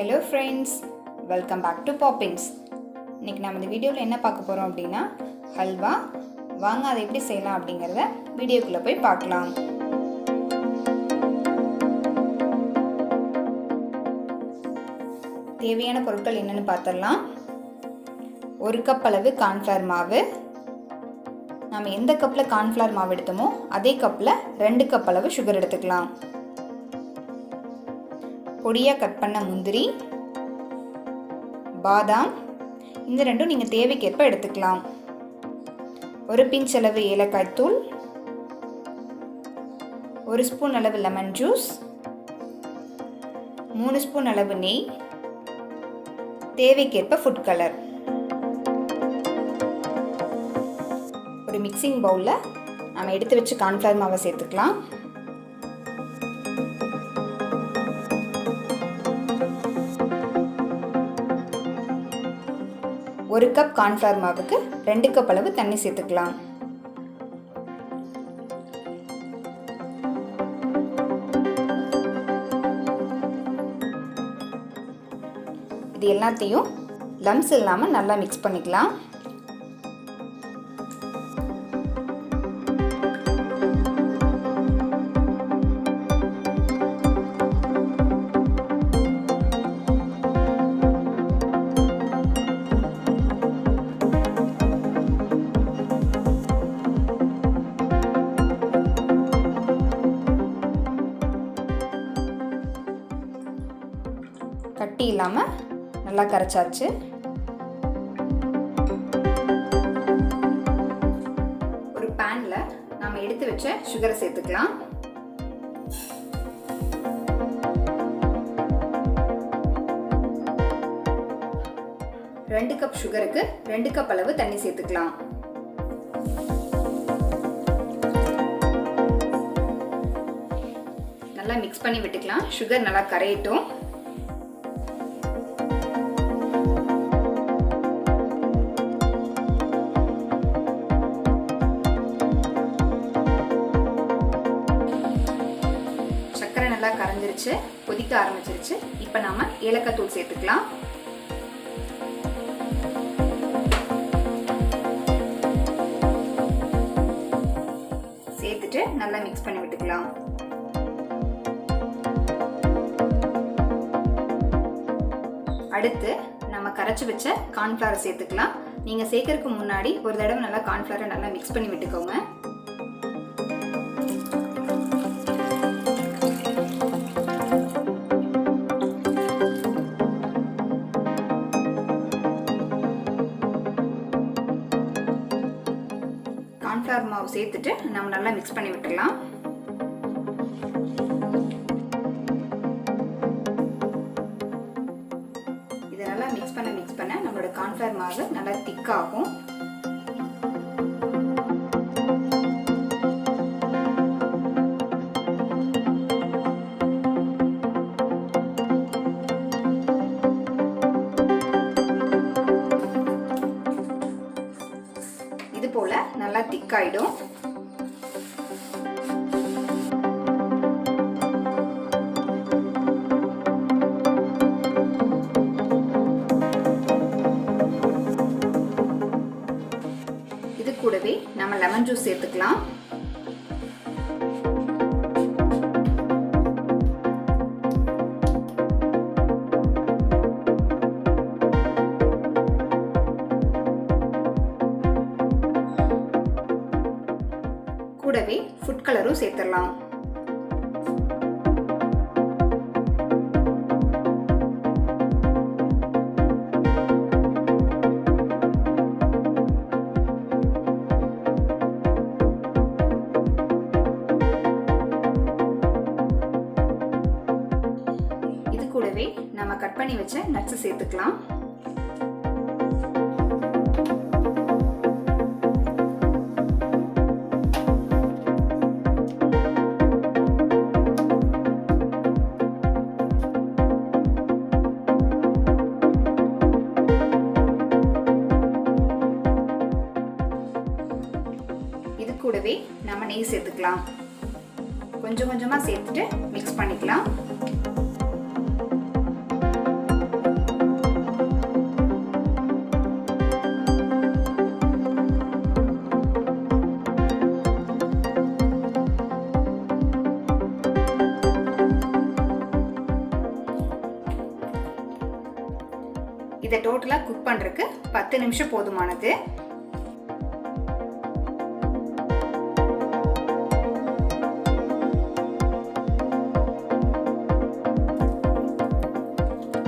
Hello friends, welcome back to Poppins. இன்னைக்கு நம்ம இந்த வீடியோவில் என்ன பார்க்க போகிறோம் அப்படின்னா ஹல்வா. வாங்க அதை எப்படி செய்யலாம் அப்படிங்கிறத வீடியோக்குள்ளே போய் பார்க்கலாம். தேவையான பொருட்கள் என்னென்னு பார்த்துடலாம். 1 கப் அளவு கார்ன்ஃப்ளவர் மாவு. நம்ம எந்த கப்பில் கார்ன்ஃப்ளவர் மாவு எடுத்தோமோ அதே கப்பில் 2 கப் அளவு சுகர் எடுத்துக்கலாம். பொடியாக கட் பண்ண முந்திரி, பாதாம், இந்த ரெண்டும் நீங்கள் தேவைக்கேற்ப எடுத்துக்கலாம். ஒரு பிஞ்ச் அளவு ஏலக்காய் தூள், 1 ஸ்பூன் அளவு லெமன் ஜூஸ், 3 ஸ்பூன் அளவு நெய், தேவைக்கேற்ப ஃபுட் கலர். ஒரு மிக்சிங் பவுலில் நம்ம எடுத்து வச்சு கார்ன்ஃப்ளவர் மாவை சேர்த்துக்கலாம். ஒரு கப் கார்ன்ஃப்ளவர் மாவுக்கு 2 கப் அளவு தண்ணி சேர்த்துக்கலாம். இது எல்லாத்தையும் லம்ஸ் இல்லாமல் நல்லா மிக்ஸ் பண்ணிக்கலாம். கட்டி இல்லாமல் நல்லா கரைச்சாச்சு. ஒரு பேனில் நம்ம எடுத்து வச்ச சுகரை சேர்த்துக்கலாம். ரெண்டு கப் சுகருக்கு 2 கப் அளவு தண்ணி சேர்த்துக்கலாம். நல்லா மிக்ஸ் பண்ணி விட்டுக்கலாம். சுகர் நல்லா கரையட்டும். நல்லா கரைஞ்சிருச்சு, கொதிக்க ஆரம்பிச்சிருச்சு. இப்போ நாம ஏலக்காய் தூள் சேர்த்துக்கலாம். சேர்த்துட்டு நல்லா மிக்ஸ் பண்ணி விட்டுக்கலாம். அடுத்து நம்ம கரைச்சி வச்ச கார்ன்ஃப்ளவர் சேர்த்துக்கலாம். நீங்க சேர்க்கறதுக்கு முன்னாடி ஒரு தடவை நல்லா கார்ன்ஃப்ளவரை நல்லா மிக்ஸ் பண்ணி விட்டுக்கோங்க. கார்ன்ஃப்ளவர் மாவு சேர்த்துட்டு நம்ம நல்லா மிக்ஸ் பண்ணி விட்டுடலாம். இதை நல்லா மிக்ஸ் பண்ண நம்மளோட கார்ன்ஃப்ளவர் மாவு நல்லா திக்காகும். இது போல நல்லா திக்காயிடும். இது கூடவே நம்ம லெமன் ஜூஸ் சேர்த்துக்கலாம். கூடவே ஃபுட் கலரும் சேர்த்துடலாம். இது கூடவே நம்ம கட் பண்ணி வச்ச நட்ஸ் சேர்த்துக்கலாம். கூடவே நம்ம நெய் சேர்த்துக்கலாம். கொஞ்சம் கொஞ்சமாக சேர்த்துட்டு மிக்ஸ் பண்ணிக்கலாம். டோட்டலாக குக் பண்ணுறதுக்கு 10 நிமிஷம் போதுமானது.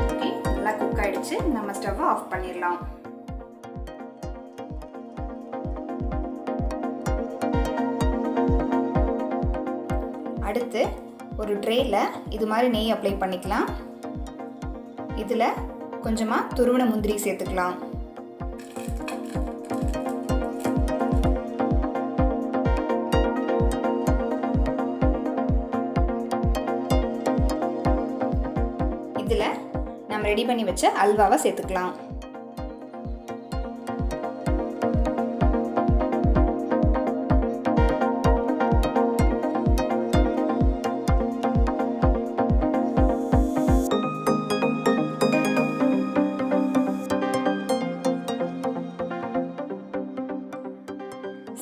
ஓகே, நல்லா குக் ஆயிடுச்சு. நம்ம ஸ்டவ்வை ஆஃப் பண்ணிடலாம். அடுத்து ஒரு ட்ரேயில் இது மாதிரி நெய் அப்ளை பண்ணிக்கலாம். இதில் கொஞ்சமாக துருவின முந்திரி சேர்த்துக்கலாம். இதில் நம்ம ரெடி பண்ணி வச்ச அல்வாவை சேர்த்துக்கலாம்.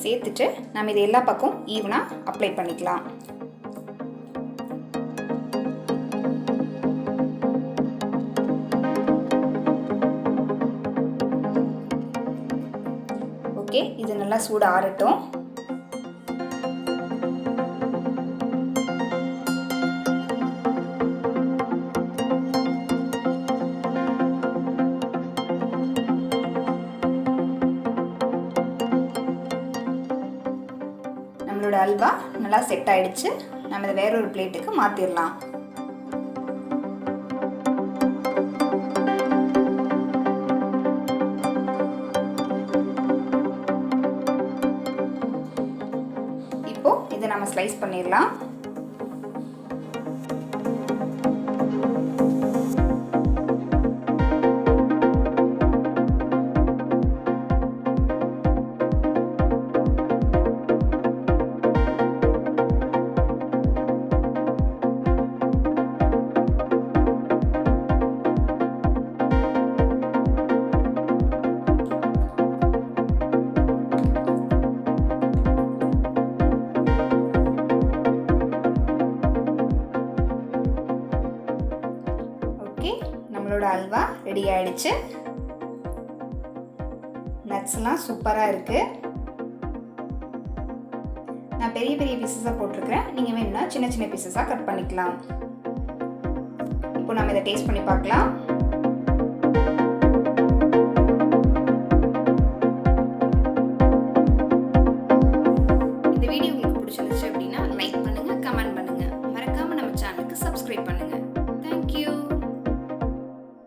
சேர்த்துட்டு நம்ம இது எல்லா பக்கம் ஈவனாக அப்ளை பண்ணிக்கலாம். ஓகே, இது நல்லா சூடு ஆறட்டும். நம்மளோட அல்வா நல்லா செட் ஆயிடுச்சு. நம்ம இதை வேற ஒரு பிளேட்டுக்கு மாற்றிடலாம். இப்போ இதை நம்ம ஸ்லைஸ் பண்ணிடலாம். நம்மளோட அல்வா ரெடி ஆயிடுச்சு. நட்ஸ்லாம் சூப்பராக இருக்கு. நான் பெரிய பெரிய பீசஸாக போட்டிருக்கிறேன். நீங்கள் வேணும்னா சின்ன சின்ன பீசஸாக கட் பண்ணிக்கலாம். இப்போ நம்ம இதை டேஸ்ட் பண்ணி பார்க்கலாம்.